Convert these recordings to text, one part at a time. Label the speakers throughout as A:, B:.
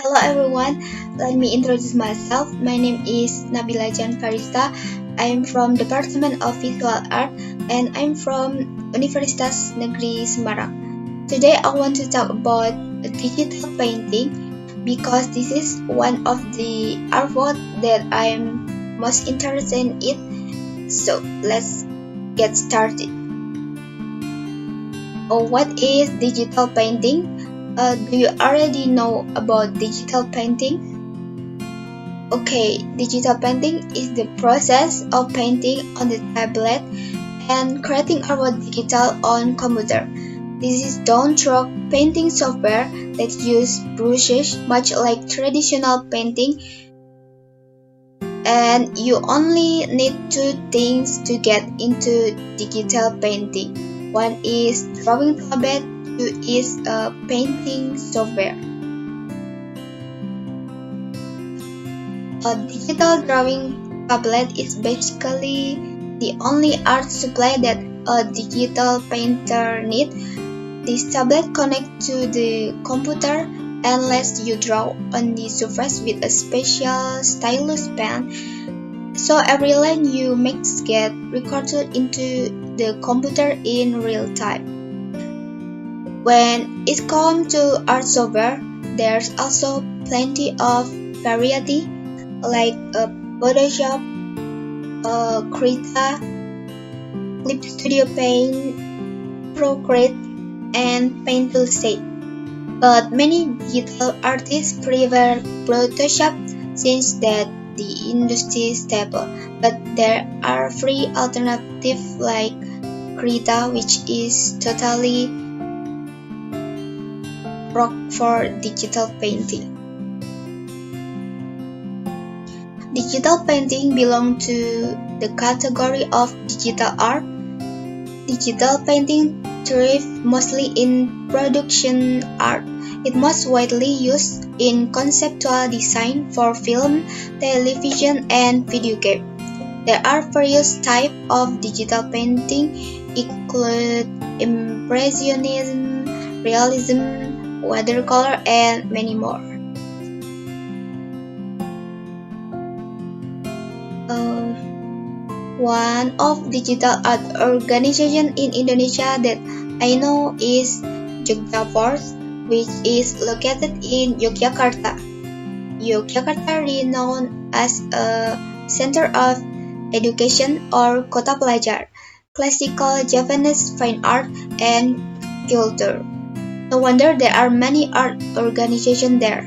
A: Hello everyone, let me introduce myself. My name is Nabila Jihan F. I am from Department of Visual Art and I'm from Universitas Negeri Semarang. Today I want to talk about digital painting because this is one of the art form that I am most interested in. So let's get started. What is digital painting? Do you already know about digital painting? Okay, digital painting is the process of painting on the tablet and creating artwork digital on computer. This is done through painting software that use brushes much like traditional painting, and you only need two things to get into digital painting. One is drawing tablet, two is a painting software. A digital drawing tablet is basically the only art supply that a digital painter needs. This tablet connects to the computer and lets you draw on the surface with a special stylus pen. So every line you make gets recorded into the computer in real time. When it comes to art software, there's also plenty of variety like Photoshop, Krita, Clip Studio Paint, Procreate, and Paint Toolset. But many digital artists prefer Photoshop since that the industry is stable. But there are free alternatives like Krita, which is totally rock for digital painting. Digital painting belongs to the category of digital art. Digital painting thrives mostly in production art. It most widely used in conceptual design for film, television, and video game. There are various types of digital painting, include impressionism, realism, watercolor, and many more. One of digital art organization in Indonesia that I know is Force, which is located in Yogyakarta. Yogyakarta renowned as a center of education or kota pelajar, classical Japanese fine art, and culture. No wonder there are many art organizations there.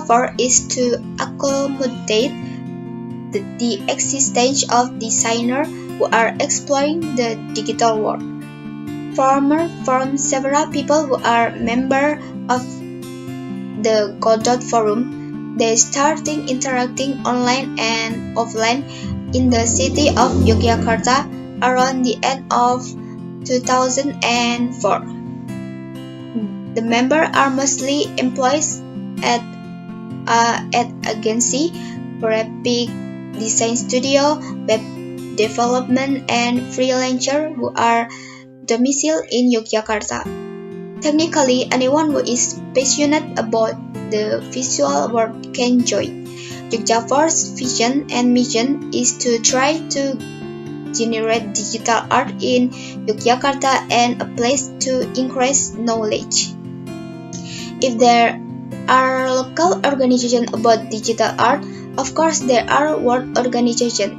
A: Force is to accommodate the existence of designers who are exploring the digital world. From several people who are members of the Godot Forum, they started interacting online and offline in the city of Yogyakarta around the end of 2004. The members are mostly employees at agency, graphic design studio, web development, and freelancers who are domiciled in Yogyakarta. Technically, anyone who is passionate about the visual world can join. Force's vision and mission is to try to generate digital art in Yogyakarta and a place to increase knowledge. If there are local organizations about digital art, of course, there are world organizations.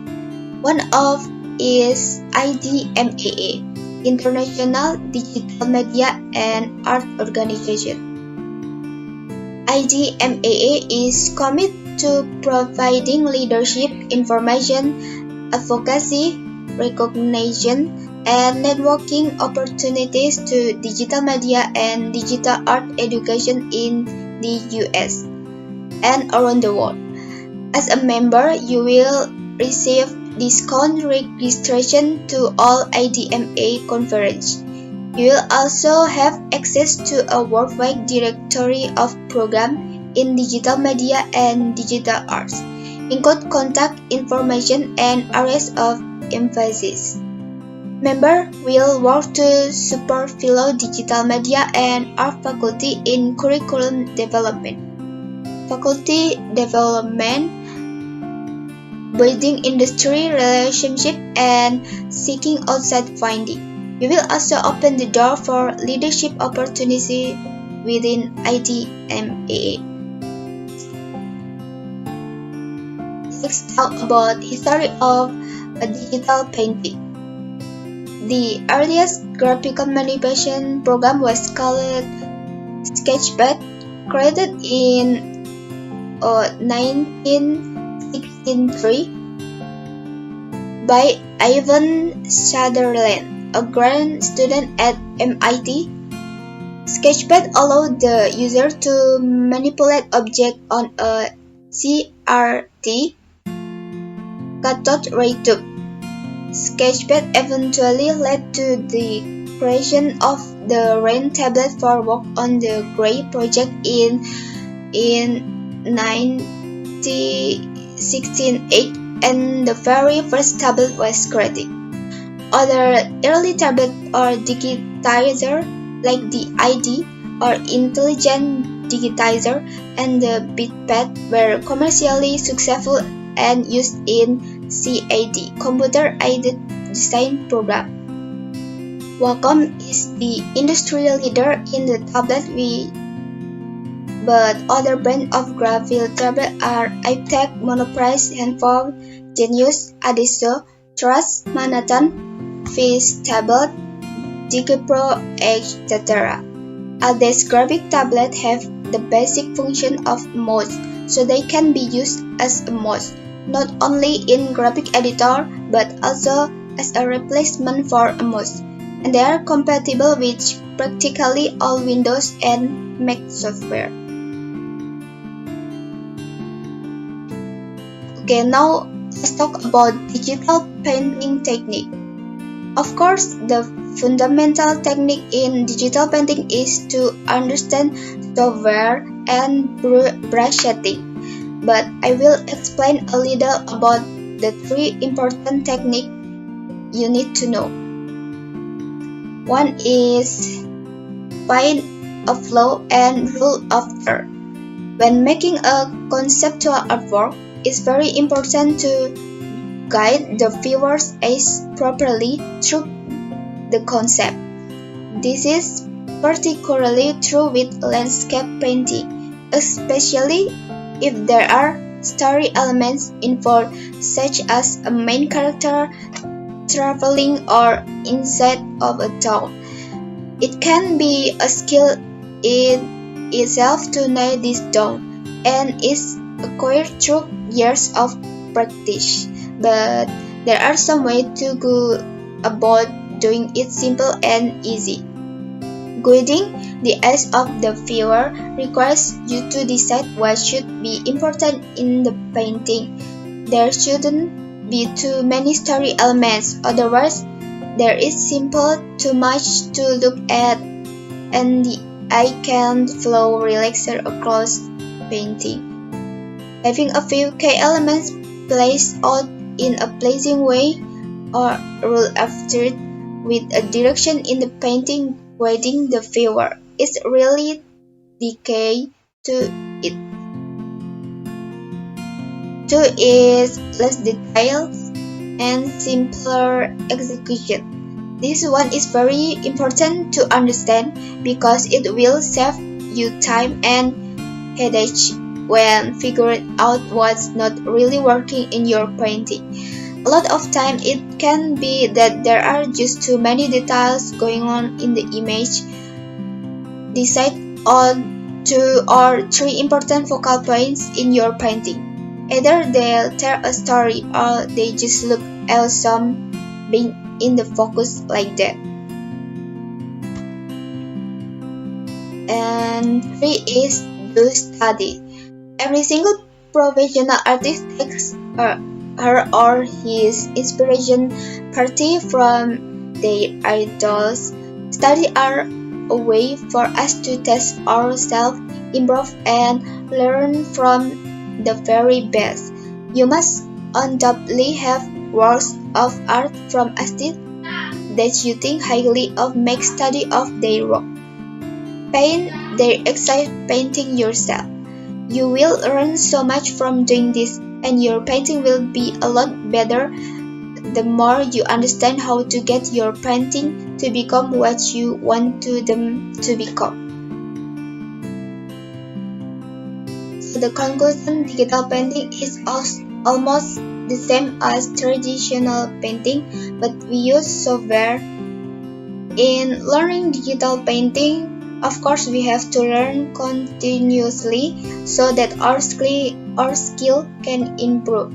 A: One of is IDMAA, International Digital Media and Art Organization. IDMAA is committed to providing leadership, information, advocacy, recognition, and networking opportunities to digital media and digital art education in the US and around the world. As a member, you will receive discount registration to all IDMA conferences. You will also have access to a worldwide directory of programs in digital media and digital arts, include contact information and areas of emphasis. Members will work to support fellow digital media and art faculty in curriculum development. faculty development, building industry relationship, and seeking outside funding. You will also open the door for leadership opportunities within IDMAA. Let's talk about history of digital painting. The earliest graphical manipulation program was called Sketchpad, created in 1963 by Ivan Sutherland, a grad student at MIT. Sketchpad allowed the user to manipulate objects on a CRT cathode ray tube. Sketchpad eventually led to the creation of the RAIN tablet for work on the Gray project in 1968, and the very first tablet was created. Other early tablets or digitizer like the ID or Intelligent Digitizer and the BitPad were commercially successful and used in CAD, computer-aided design program. Wacom is the industry leader in the tablet, but other brands of graphical tablets are iTech, Monoprice, Handphone, Genius, Adesso, Trust, Manhattan, Face Tablet, DigiPro, etc. All these graphic tablets have the basic function of mouse, so they can be used as a mouse, not only in graphic editor, but also as a replacement for a mouse, and they are compatible with practically all Windows and Mac software. Okay, now let's talk about digital painting technique. Of course, the fundamental technique in digital painting is to understand software and brush setting, but I will explain a little about the three important techniques you need to know. One is find a flow and rule of third. When making a conceptual artwork, it's very important to guide the viewer's eyes properly through the concept. This is particularly true with landscape painting, especially if there are story elements involved, such as a main character traveling or inside of a town. It can be a skill in itself to nail this down, and is acquired through years of practice. But there are some ways to go about doing it simple and easy. Guiding the eyes of the viewer requires you to decide what should be important in the painting. There shouldn't be too many story elements, otherwise there is simply too much to look at and the eye can't flow relaxed across painting. Having a few key elements placed out in a pleasing way or rule after with a direction in the painting guiding the viewer is really the key to it. Two is less details and simpler execution. This one is very important to understand because it will save you time and headache when figuring out what's not really working in your painting. A lot of time it can be that there are just too many details going on in the image. Decide on 2 or 3 important focal points in your painting. Either they'll tell a story or they just look awesome being in the focus like that. And 3 is do study. Every single professional artist takes her or his inspiration partly from their idols. Study are a way for us to test ourselves, improve, and learn from the very best. You must undoubtedly have works of art from artists that you think highly of. Make study of their work. Paint their exact painting yourself. You will learn so much from doing this, and your painting will be a lot better the more you understand how to get your painting to become what you want them to become. So the conclusion, digital painting is almost the same as traditional painting, but we use software. In learning digital painting, of course, we have to learn continuously so that our skill can improve.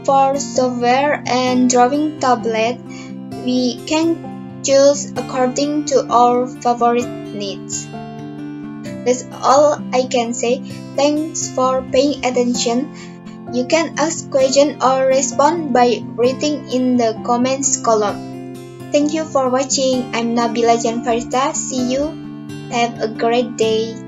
A: For software and drawing tablet, we can choose according to our favorite needs. That's all I can say. Thanks for paying attention. You can ask questions or respond by writing in the comments column. Thank you for watching. I'm Nabila Jihan F. See you. Have a great day.